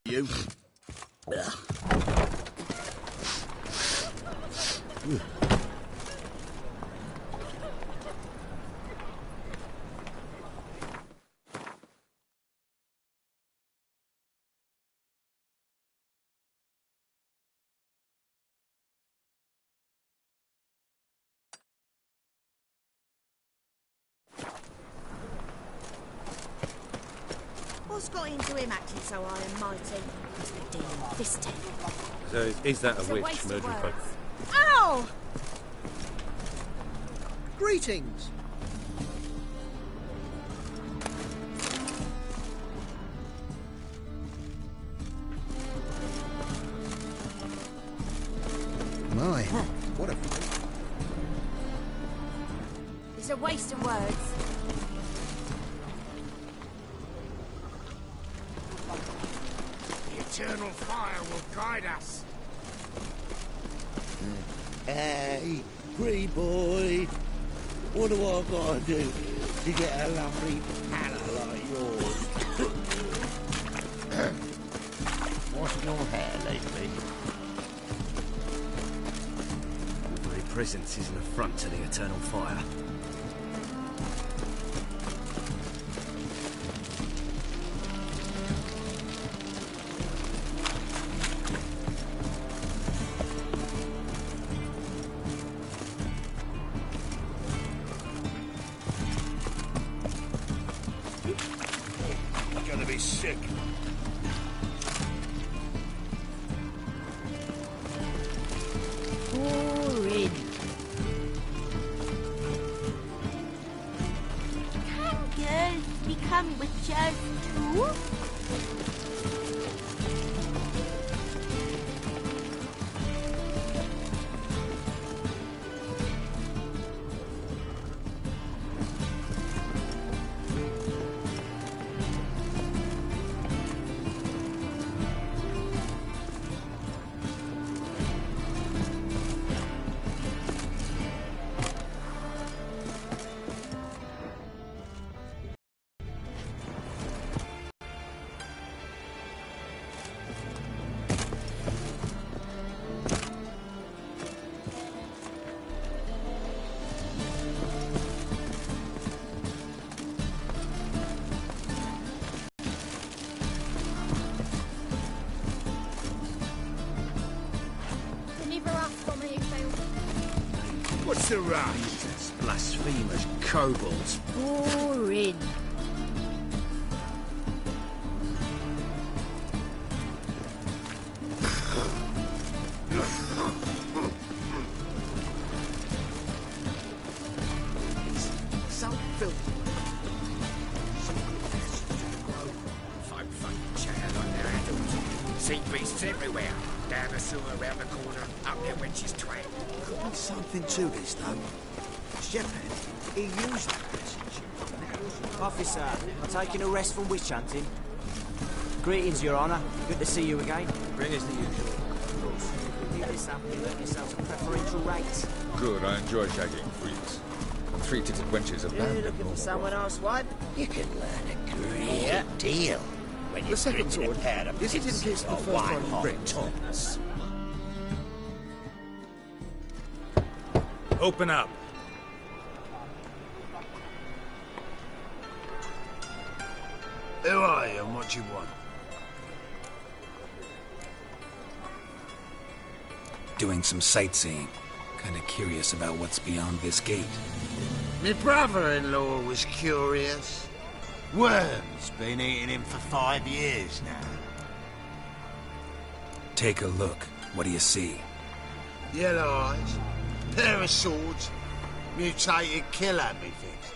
You. What's got into him acting so high and mighty? Must be dealing fisting. So is that It's a witch waste of murdering folk? words. Ow! Greetings. My, what a... It's a waste of words. The eternal fire will guide us. Hey, free boy. What do I gotta do to get a lovely palate like yours? Washing your hair lately? Your very presence is an affront to the eternal fire. I'm gonna be sick. Boring. What's the rush? Jesus, blasphemers, kobolds. Boring. Some filth. Some good passes to the grove. Folk fucking chatter like their adults. See beasts everywhere. Down the sewer, around the corner, up their wench's twang. Could be something to this, though. Shepherd, he used that passage. Officer, taking a rest from witch hunting. Greetings, Your Honour. Good to see you again. Bring us the usual. Pick this up and earn yourselves a preferential rate. Good, I enjoy shagging freaks. Three-titted wenches of You're land. looking for someone else, wife? You can learn a great deal when you're The second drinking sword, a pair of is it in pizzas case the or first one white-hot breaks? tongues. Open up. Who are you and what do you want? Doing some sightseeing. Kinda curious about what's beyond this gate. My brother-in-law was curious. Worm's been eating him for 5 years now. Take a look. What do you see? Yellow eyes, pair of swords, mutated killer, methinks.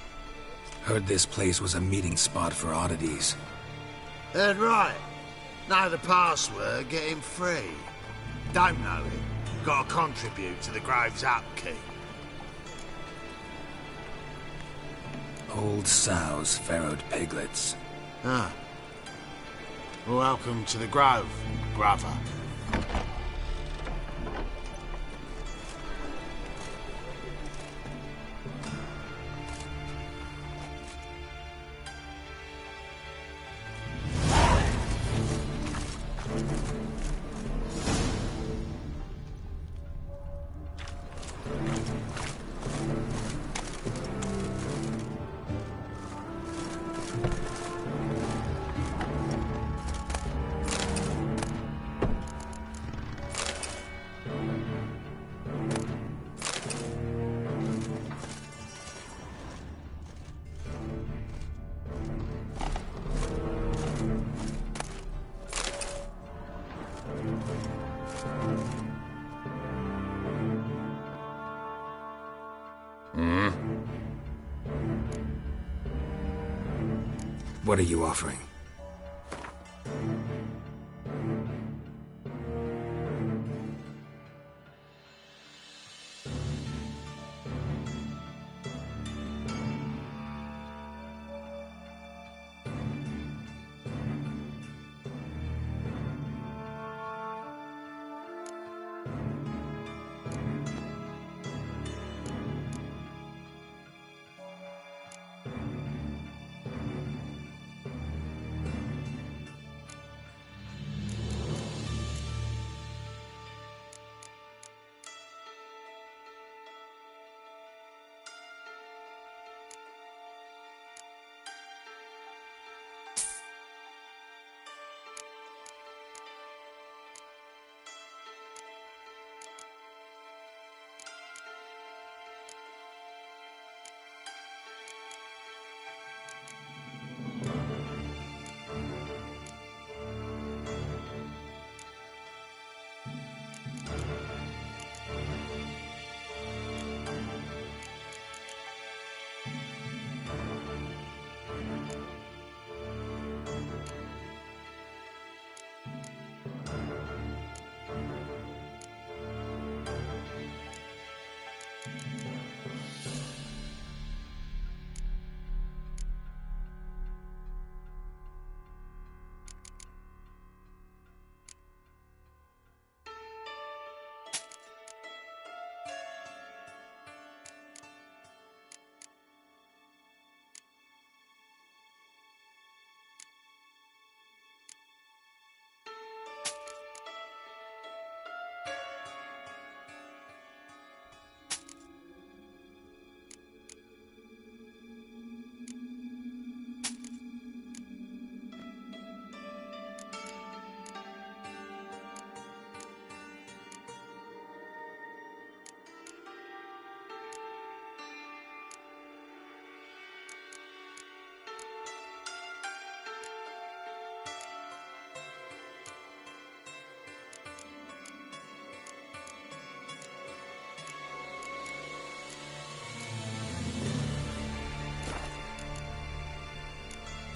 Heard this place was a meeting spot for oddities. Heard right. Know the password, get him free. Don't know it. Gotta contribute to the Grove's upkeep. Old sows, farrowed piglets. Ah. Welcome to the Grove, brother. What are you offering?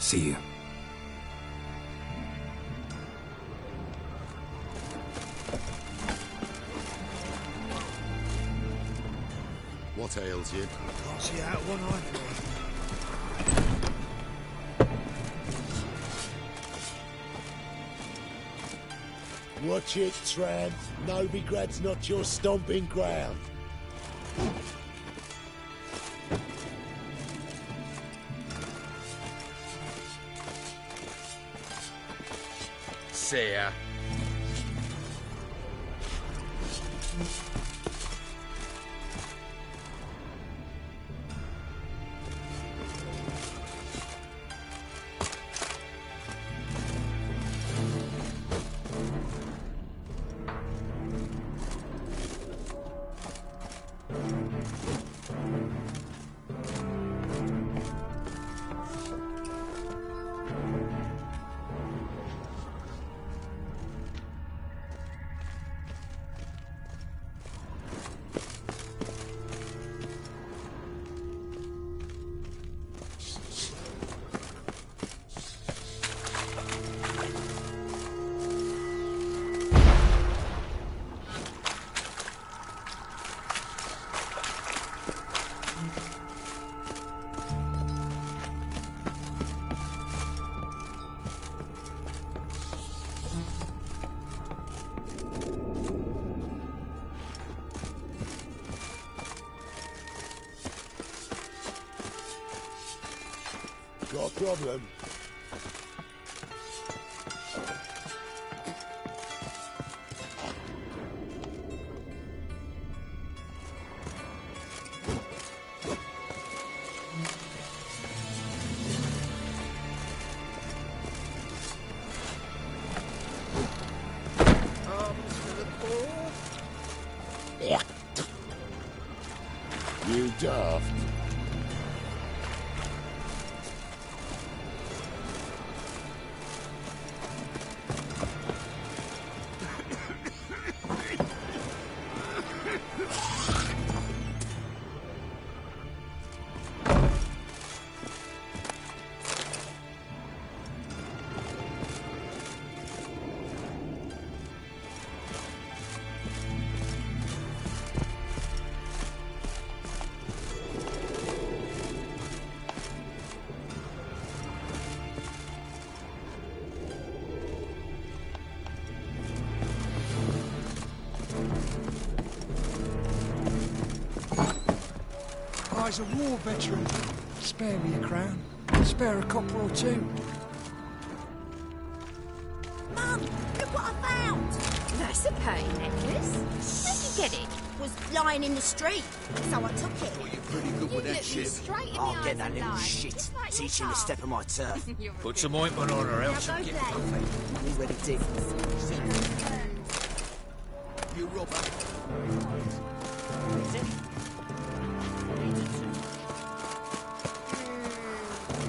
See you. What ails you? Can't see out one eye. Watch it, Tran. Novigrad's not your stomping ground. See ya. Got a problem? Arms for the poor. Yeah. You daft. Guy's a war veteran. Spare me a crown. Spare a copper or two. Mum, look what I found. That's a pay necklace. Where'd you get it? Was lying in the street, so I took it. Well, you're pretty good with that shit. I'll get that little shit. Teach him to step on my turf. Put some ointment on her, else Now she'll go get play. puffy. You ready, Dick? You robber.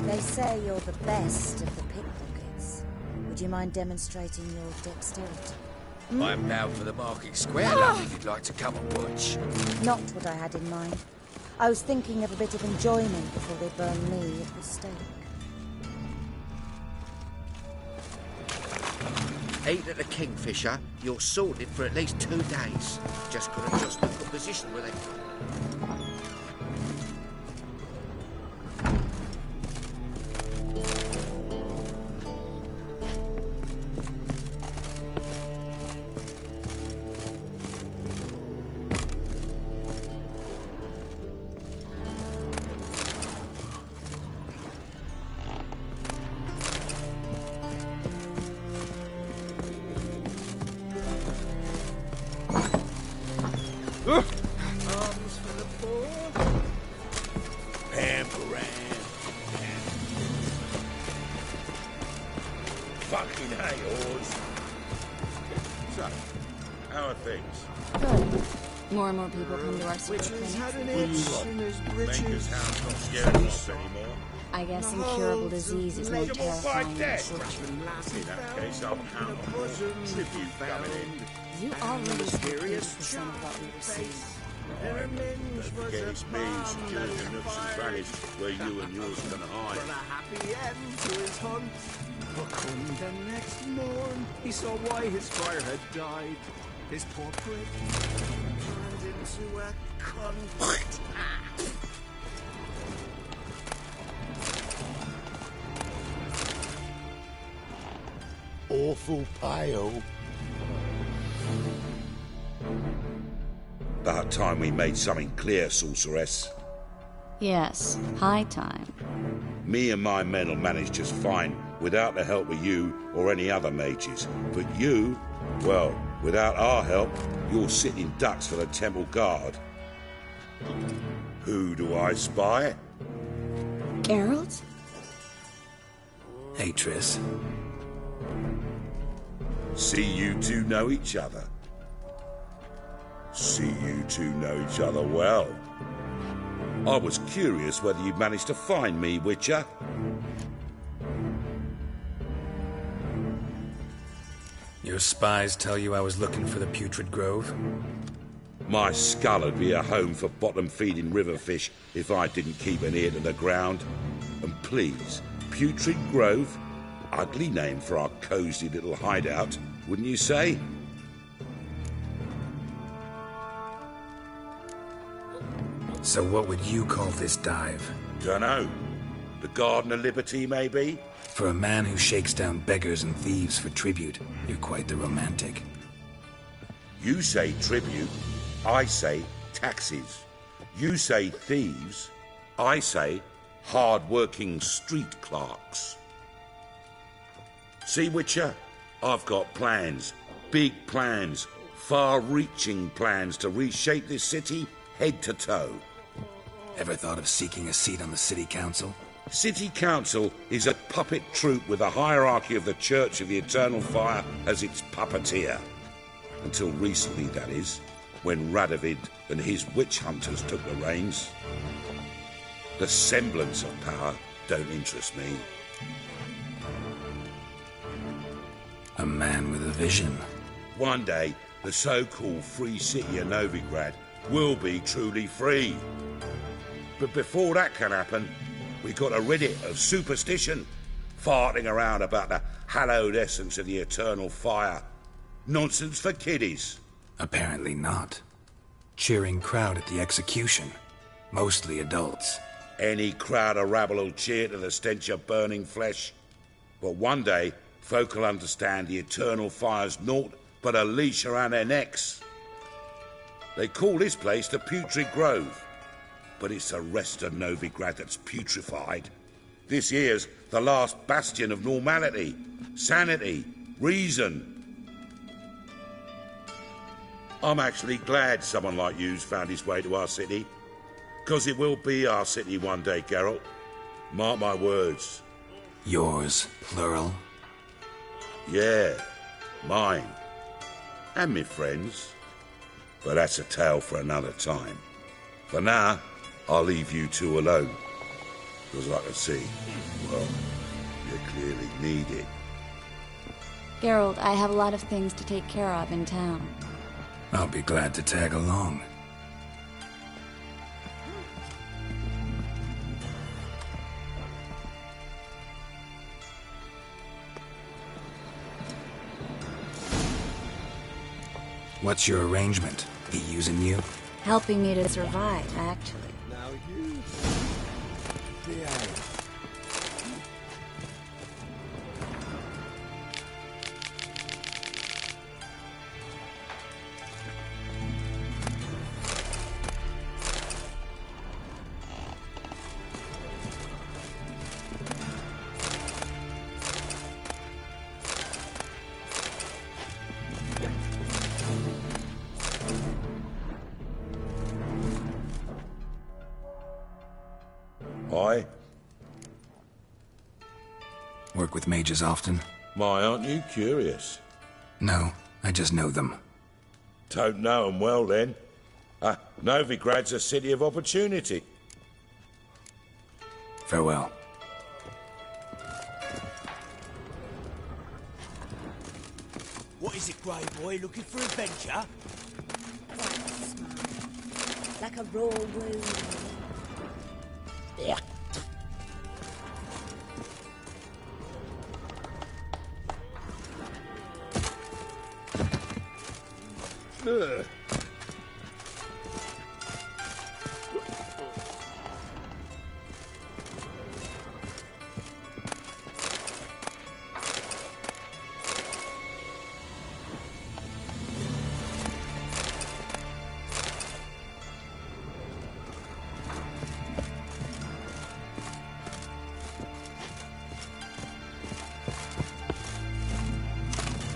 They say you're the best of the pickpockets. Would you mind demonstrating your dexterity? I'm bound for the market square, love, if you'd like to come and watch. Not what I had in mind. I was thinking of a bit of enjoyment before they burn me at the stake. Eat at the Kingfisher, you're sorted for at least 2 days. Just gotta adjust the position with it. Arms for the poor. Fucking hay-horse. So, how are things? Good. More and more people come to our super Witches had an clinics. itch in his Maker's britches. house not scared him off anymore. I guess incurable disease is more Legible by terrifying than death. torture. In that case, I'll count on more tribute coming in. You already spent 80% of what we received. Don't forget it's me securing the nooks and crannies where you and yours can hide. For a happy end to his hunt. But come the next morn, he saw why his fire had died. His poor prick turned into a cunt. Awful pale. About time we made something clear, sorceress. Yes, high time. Me and my men will manage just fine without the help of you or any other mages. But you, well, without our help, you're sitting ducks for the temple guard. Who do I spy? Geralt? Hey, Triss. See you two know each other. See you two know each other well. I was curious whether you'd managed to find me, Witcher. Your spies tell you I was looking for the Putrid Grove? My skull would be a home for bottom-feeding river fish if I didn't keep an ear to the ground. And please, Putrid Grove? Ugly name for our cosy little hideout, wouldn't you say? So what would you call this dive? Dunno. The Garden of Liberty, maybe? For a man who shakes down beggars and thieves for tribute, you're quite the romantic. You say tribute, I say taxes. You say thieves, I say hard-working street clerks. See, Witcher, I've got plans, big plans, far-reaching plans to reshape this city head to toe. Ever thought of seeking a seat on the city council? City council is a puppet troupe with a hierarchy of the Church of the Eternal Fire as its puppeteer. Until recently, that is, when Radovid and his witch hunters took the reins. The semblance of power don't interest me. A man with a vision. One day, the so-called free city of Novigrad will be truly free. But before that can happen, we got to rid it of superstition, farting around about the hallowed essence of the eternal fire. Nonsense for kiddies. Apparently not. Cheering crowd at the execution. Mostly adults. Any crowd of rabble will cheer to the stench of burning flesh. But one day, folk will understand the eternal fire's naught but a leash around their necks. They call this place the Putrid Grove, but it's the rest of Novigrad that's putrefied. This here's the last bastion of normality, sanity, reason. I'm actually glad someone like you's found his way to our city, because it will be our city one day, Geralt. Mark my words. Yours, plural? Yeah, mine. And me friends. But that's a tale for another time. For now, I'll leave you two alone. Because I can see, well, you clearly need it. Geralt, I have a lot of things to take care of in town. I'll be glad to tag along. What's your arrangement? He using you? Helping me to survive, actually. Now you behave. Aye? Work with mages often? My, aren't you curious? No, I just know them. Don't know 'em well, then. Novigrad's a city of opportunity. Farewell. What is it, Grey Boy? Looking for adventure? like a raw wound. Yeah.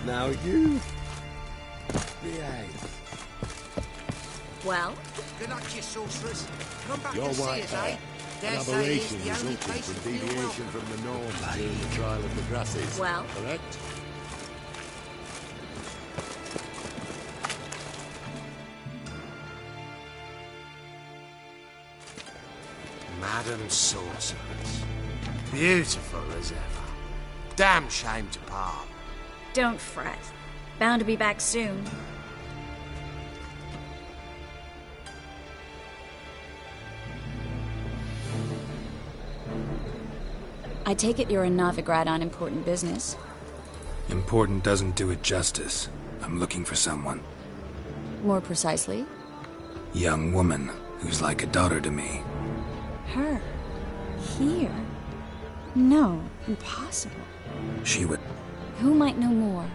Now you behave. Well? Good luck to you, sorcerers. Come back Your and see white us, eh? hair, Dare an say aberration it's the only resulting place from to feel deviation welcome. from the norm during the trial of the grasses. Well? Correct? Madam Sorceress. Beautiful as ever. Damn shame to part. Don't fret. Bound to be back soon. I take it you're a Novigrad on important business. Important doesn't do it justice. I'm looking for someone. More precisely? Young woman who's like a daughter to me. Her? Here? No, impossible. She would... Who might know more?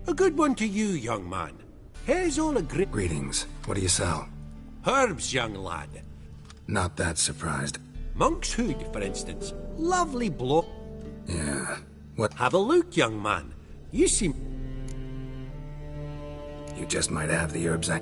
A good one to you, young man. Here's all a grip. Greetings. What do you sell? Herbs, young lad. Not that surprised. Monk's hood, for instance. Lovely blow. Yeah. What? Have a look, young man. You seem... You just might have the herbs I...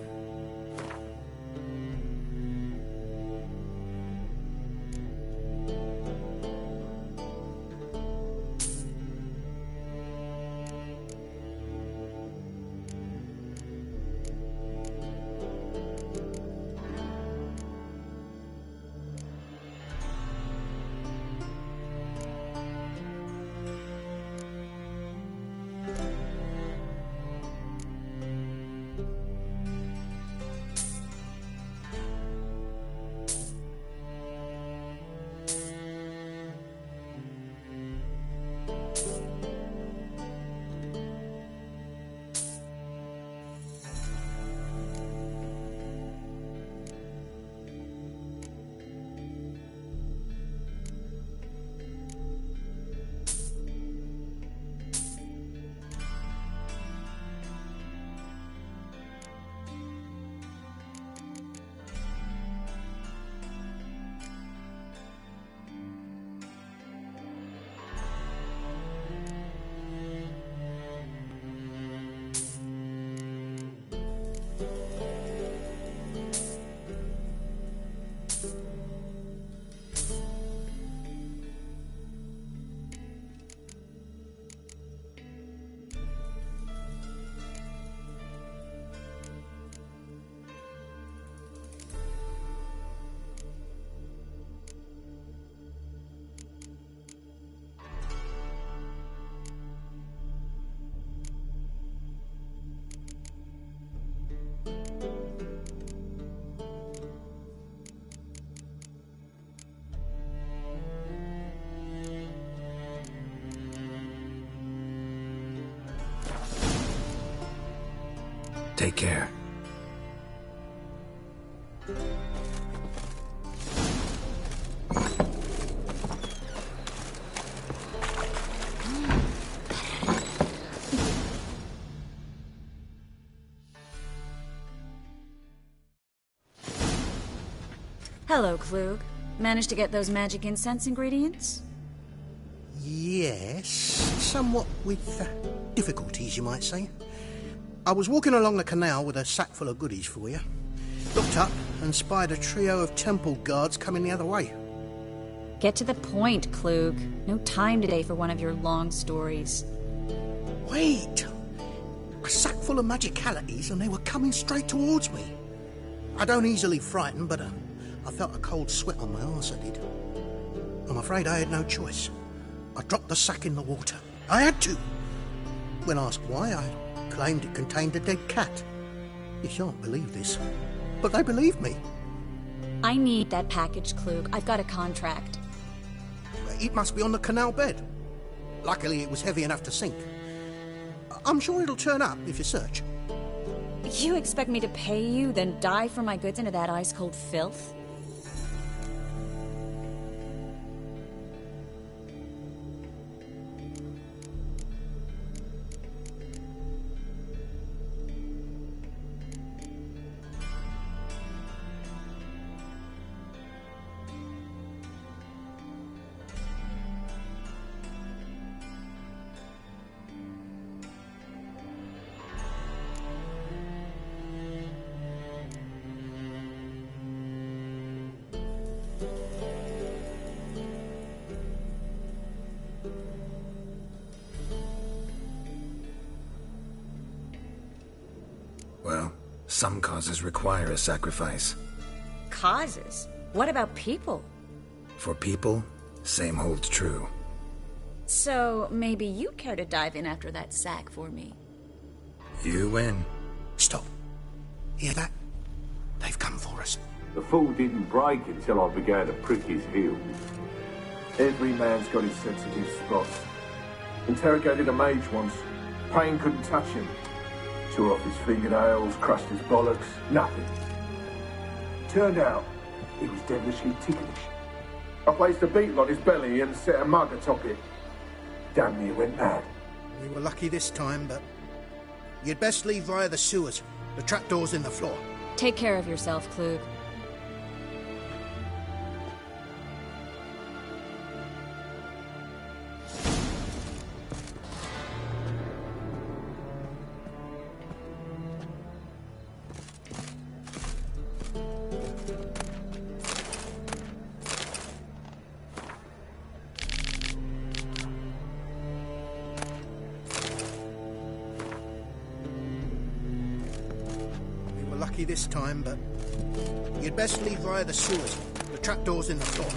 Take care. Hello, Klug. Managed to get those magic incense ingredients? Yes, somewhat with difficulties, you might say. I was walking along the canal with a sack full of goodies for you. Looked up, and spied a trio of temple guards coming the other way. Get to the point, Klug. No time today for one of your long stories. Wait! A sack full of magicalities and they were coming straight towards me. I don't easily frighten, but I felt a cold sweat on my arse, I did. I'm afraid I had no choice. I dropped the sack in the water. I had to. When asked why, I claimed it contained a dead cat. You shan't believe this, but they believed me. I need that package, Klug. I've got a contract. It must be on the canal bed. Luckily, it was heavy enough to sink. I'm sure it'll turn up if you search. You expect me to pay you, then dive for my goods into that ice-cold filth? Well, some causes require a sacrifice. Causes? What about people? For people, same holds true. So, maybe you care to dive in after that sack for me? You win. Stop. Hear that? They've come for us. The fall didn't break until I began to prick his heels. Every man's got his sensitive spots. Interrogated a mage once. Pain couldn't touch him. Tore off his fingernails, crushed his bollocks, nothing. Turned out, he was devilishly ticklish. I placed a beetle on his belly and set a mug atop it. Damn near went mad. We were lucky this time, but you'd best leave via the sewers. The trapdoor's in the floor. Take care of yourself, Klug. Lucky this time, but you'd best leave via the sewers. The trapdoor's in the floor.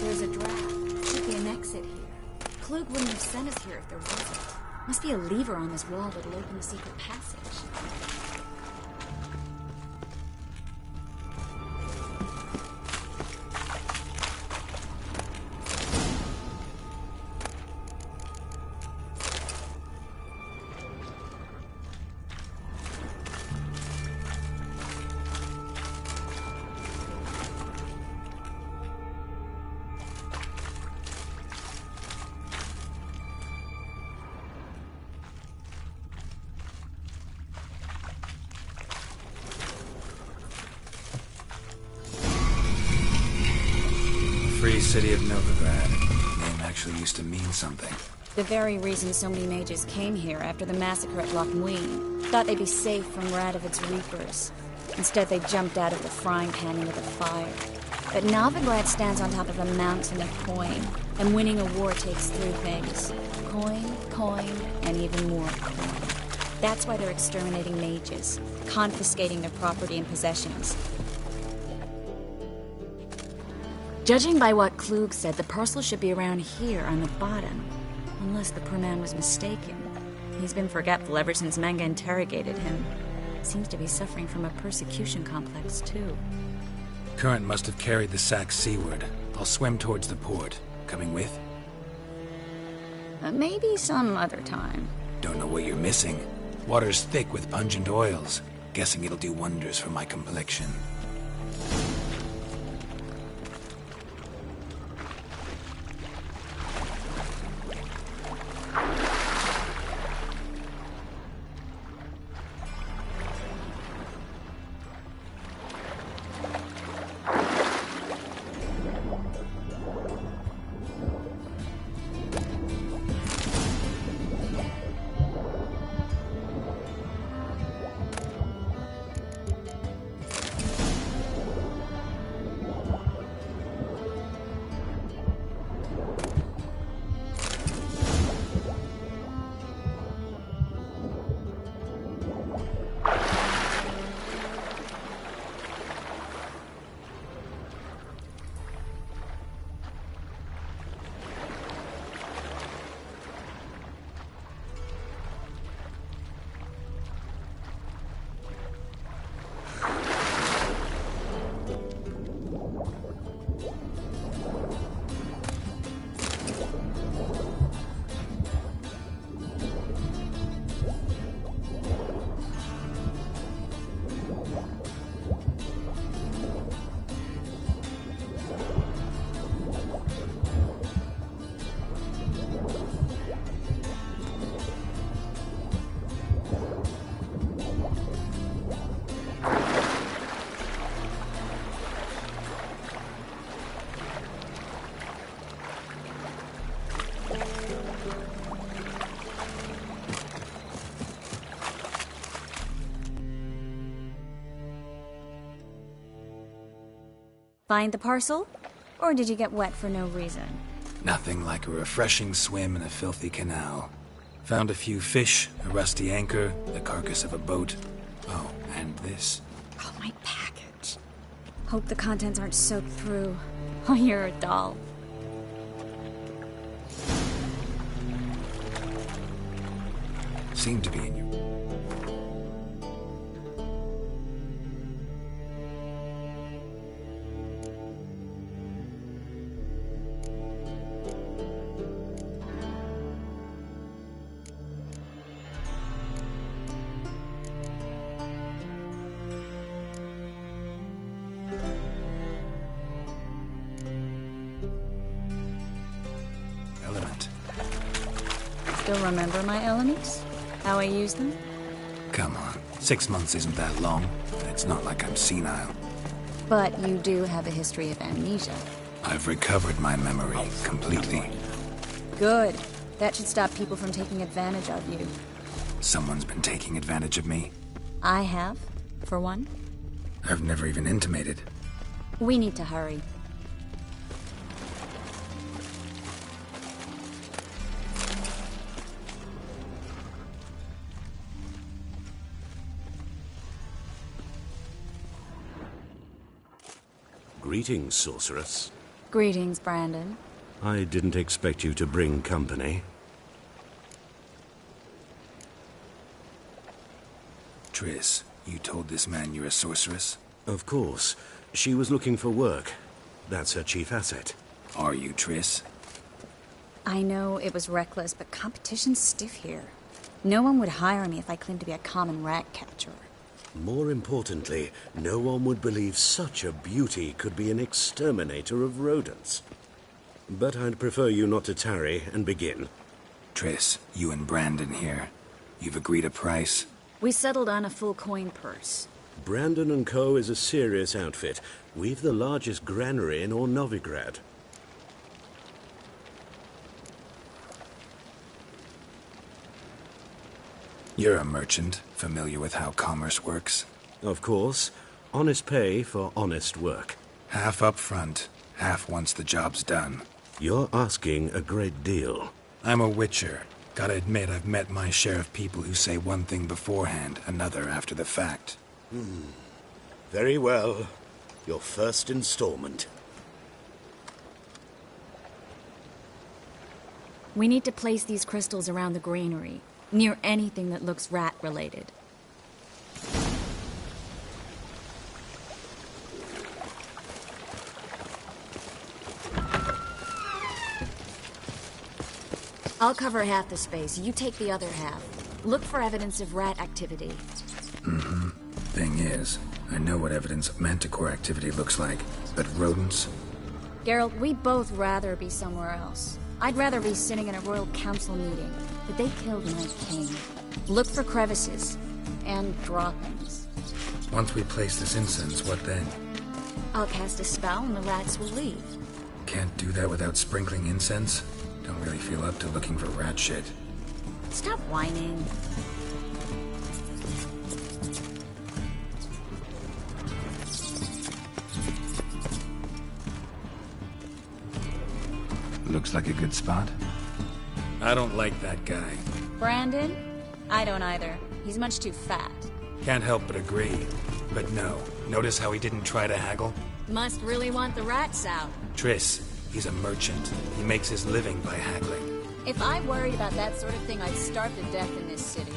There's a draft. Should be an exit here. Klug wouldn't have sent us here if there wasn't. Must be a lever on this wall that'll open the secret passage. Free city of Novigrad. Name actually used to mean something. The very reason so many mages came here after the massacre at Loch Muin. Thought they'd be safe from Radovid's reapers. Instead, they jumped out of the frying pan into the fire. But Novigrad stands on top of a mountain of coin, and winning a war takes three things. Coin, coin, and even more coin. That's why they're exterminating mages, confiscating their property and possessions. Judging by what Klug said, the parcel should be around here on the bottom. Unless the poor man was mistaken. He's been forgetful ever since Manga interrogated him. Seems to be suffering from a persecution complex, too. Current must have carried the sack seaward. I'll swim towards the port. Coming with? Maybe some other time. Don't know what you're missing. Water's thick with pungent oils. Guessing it'll do wonders for my complexion. Find the parcel? Or did you get wet for no reason? Nothing like a refreshing swim in a filthy canal. Found a few fish, a rusty anchor, the carcass of a boat. Oh, and this. Oh, my package. Hope the contents aren't soaked through. Oh, you're a doll. Seemed to be in your... Still remember my elements? How I use them? Come on. 6 months isn't that long. It's not like I'm senile. But you do have a history of amnesia. I've recovered my memory completely. Good. That should stop people from taking advantage of you. Someone's been taking advantage of me. I have, for one. I've never even intimated. We need to hurry. Greetings, sorceress. Greetings, Brandon. I didn't expect you to bring company. Triss, you told this man you're a sorceress? Of course. She was looking for work. That's her chief asset. Are you, Triss? I know it was reckless, but competition's stiff here. No one would hire me if I claimed to be a common rat catcher. More importantly, no one would believe such a beauty could be an exterminator of rodents. But I'd prefer you not to tarry and begin. Triss, you and Brandon here. You've agreed a price? We settled on a full coin purse. Brandon & Co. is a serious outfit. We've the largest granary in all Novigrad. You're a merchant, familiar with how commerce works. Of course. Honest pay for honest work. Half up front, half once the job's done. You're asking a great deal. I'm a witcher. Gotta admit, I've met my share of people who say one thing beforehand, another after the fact. Very well. Your first installment. We need to place these crystals around the granary, near anything that looks rat-related. I'll cover half the space, you take the other half. Look for evidence of rat activity. Thing is, I know what evidence of manticore activity looks like, but rodents? Geralt, we'd both rather be somewhere else. I'd rather be sitting in a royal council meeting, but they killed my king. Look for crevices, and droppings. Once we place this incense, what then? I'll cast a spell and the rats will leave. Can't do that without sprinkling incense? Don't really feel up to looking for rat shit. Stop whining. Looks like a good spot. I don't like that guy. Brandon? I don't either. He's much too fat. Can't help but agree. But no. Notice how he didn't try to haggle? Must really want the rats out. Triss, he's a merchant. He makes his living by haggling. If I worried about that sort of thing, I'd starve to death in this city.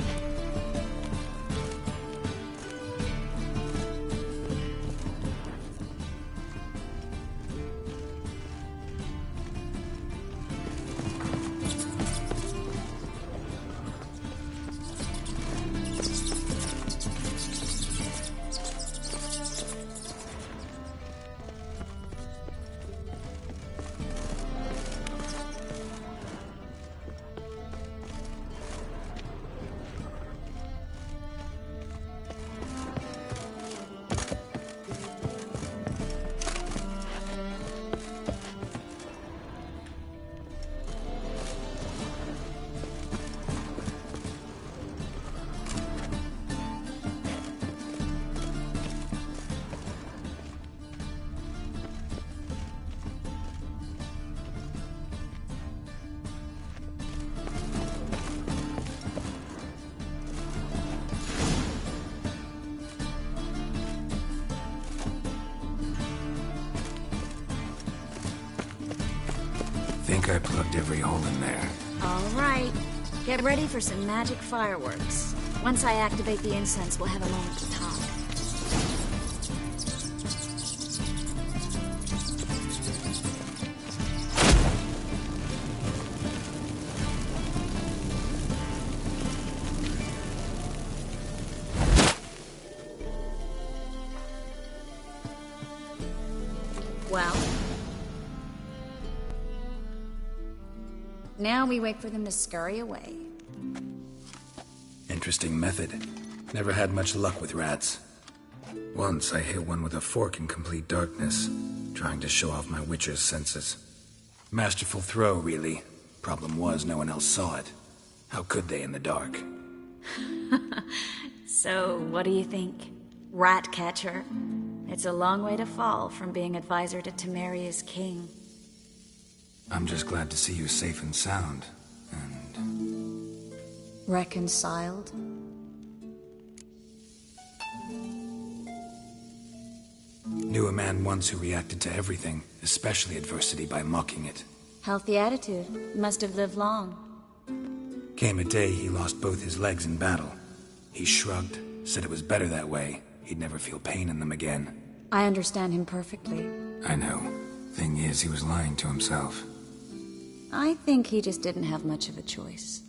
Think I plugged every hole in there. All right. Get ready for some magic fireworks. Once I activate the incense, we'll have a moment to talk. Well, now we wait for them to scurry away. Interesting method. Never had much luck with rats. Once I hit one with a fork in complete darkness, trying to show off my witcher's senses. Masterful throw, really. Problem was, no one else saw it. How could they in the dark? So, what do you think? Rat catcher? It's a long way to fall from being advisor to Temeria's king. I'm just glad to see you safe and sound, and... Reconciled? Knew a man once who reacted to everything, especially adversity, by mocking it. Healthy attitude. Must have lived long. Came a day he lost both his legs in battle. He shrugged, said it was better that way. He'd never feel pain in them again. I understand him perfectly. I know. Thing is, he was lying to himself. I think he just didn't have much of a choice.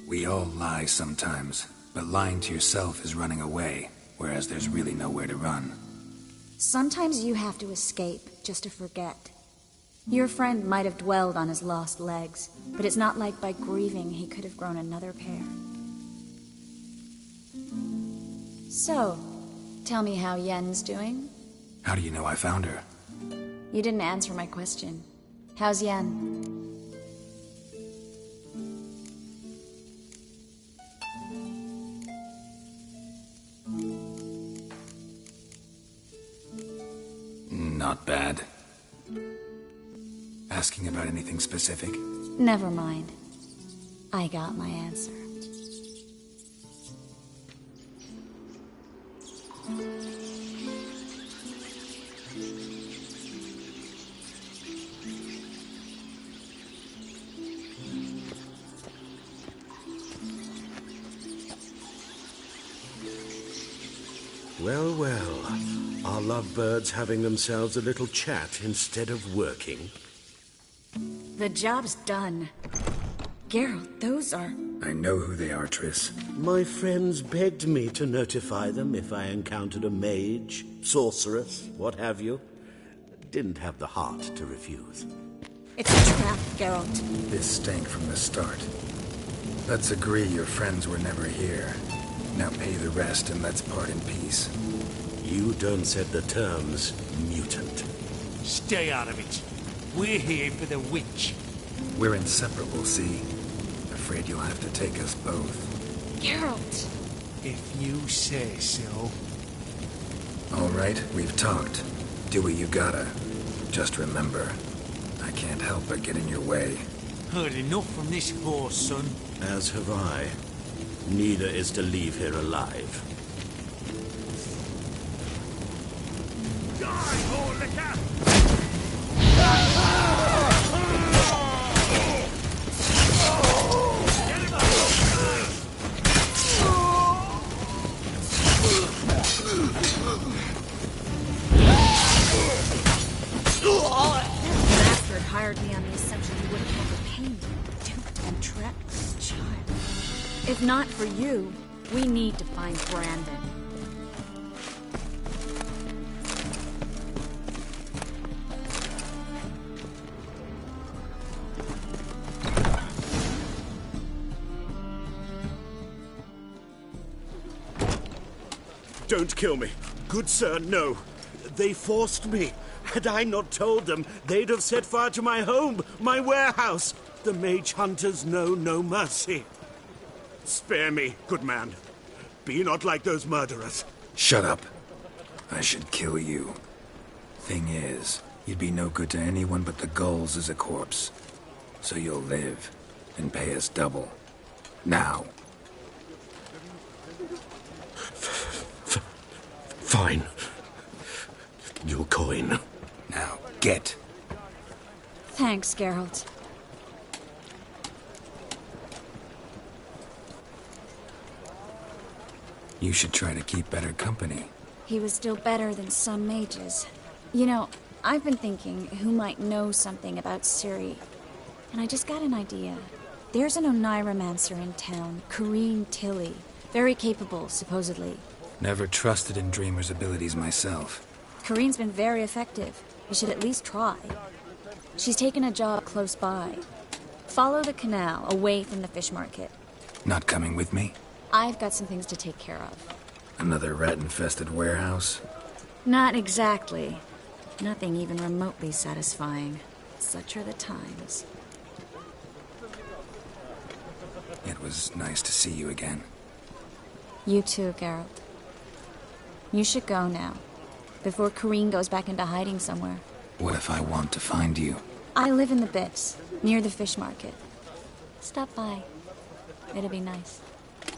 We all lie sometimes, but lying to yourself is running away, whereas there's really nowhere to run. Sometimes you have to escape just to forget. Your friend might have dwelled on his lost legs, but it's not like by grieving he could have grown another pair. So, tell me how Yen's doing? How do you know I found her? You didn't answer my question. How's Yen? Asking about anything specific? Never mind. I got my answer. Well, well. Are lovebirds having themselves a little chat instead of working? The job's done. Geralt, those are... I know who they are, Triss. My friends begged me to notify them if I encountered a mage, sorceress, what have you. Didn't have the heart to refuse. It's a trap, Geralt. This stank from the start. Let's agree your friends were never here. Now pay the rest and let's part in peace. You don't set the terms, mutant. Stay out of it. We're here for the witch. We're inseparable, see? Afraid you'll have to take us both. Geralt! If you say so. All right, we've talked. Do what you gotta. Just remember, I can't help but get in your way. Heard enough from this horse, son. As have I. Neither is to leave here alive. Bastard hired me on the assumption you wouldn't have to pay me. Duped and trapped this child. If not for you, we need to find Brandon. Don't kill me. Good sir, no. They forced me. Had I not told them, they'd have set fire to my home, my warehouse. The mage hunters know no mercy. Spare me, good man. Be not like those murderers. Shut up. I should kill you. Thing is, you'd be no good to anyone but the gulls as a corpse. So you'll live and pay us double. Now. Fine. Your coin. Now, get. Thanks, Geralt. You should try to keep better company. He was still better than some mages. You know, I've been thinking who might know something about Ciri. And I just got an idea. There's an Oneiromancer in town, Corrine Tilly. Very capable, supposedly. Never trusted in Dreamer's abilities myself. Corrine's been very effective. You should at least try. She's taken a job close by. Follow the canal, away from the fish market. Not coming with me? I've got some things to take care of. Another rat-infested warehouse? Not exactly. Nothing even remotely satisfying. Such are the times. It was nice to see you again. You too, Geralt. You should go now, before Corrine goes back into hiding somewhere. What if I want to find you? I live in the Bits, near the fish market. Stop by. It'll be nice.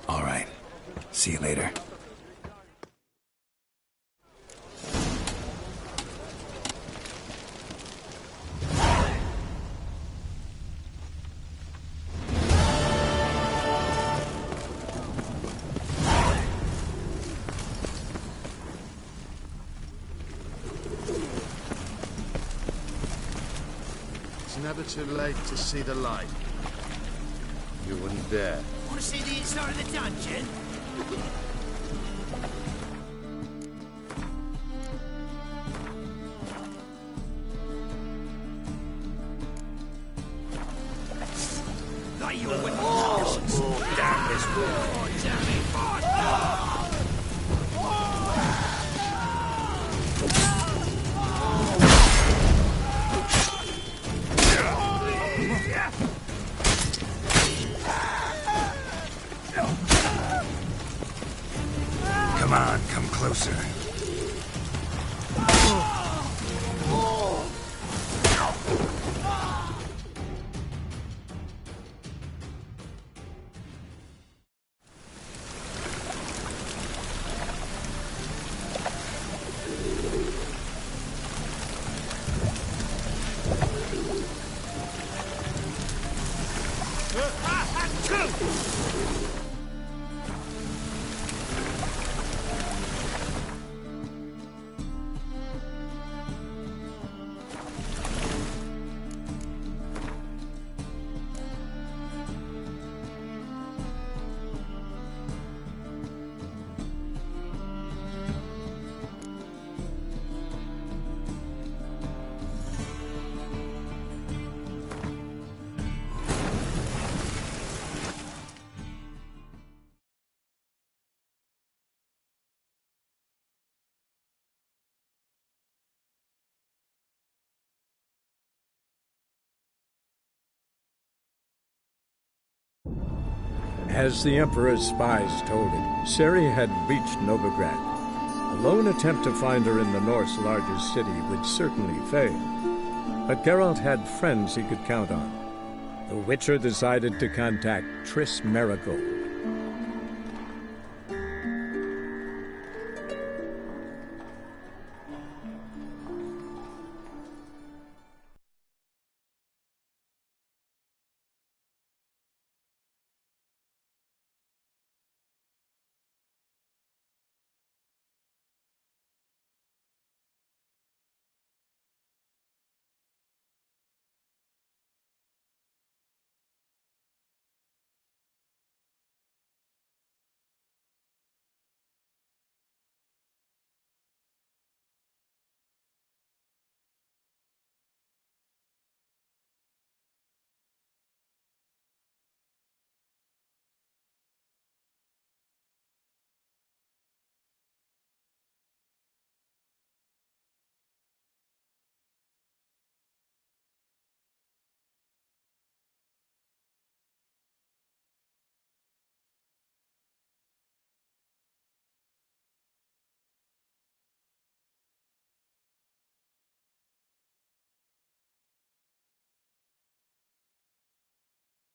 All right. See you later. It's never too late to see the light. You wouldn't dare. Want to see the inside of the dungeon? Like you wouldn't. Oh, damn this wall. Oh, damn it. Come on, come closer. As the Emperor's spies told him, Ciri had reached Novigrad. A lone attempt to find her in the North's largest city would certainly fail. But Geralt had friends he could count on. The Witcher decided to contact Triss Merigold,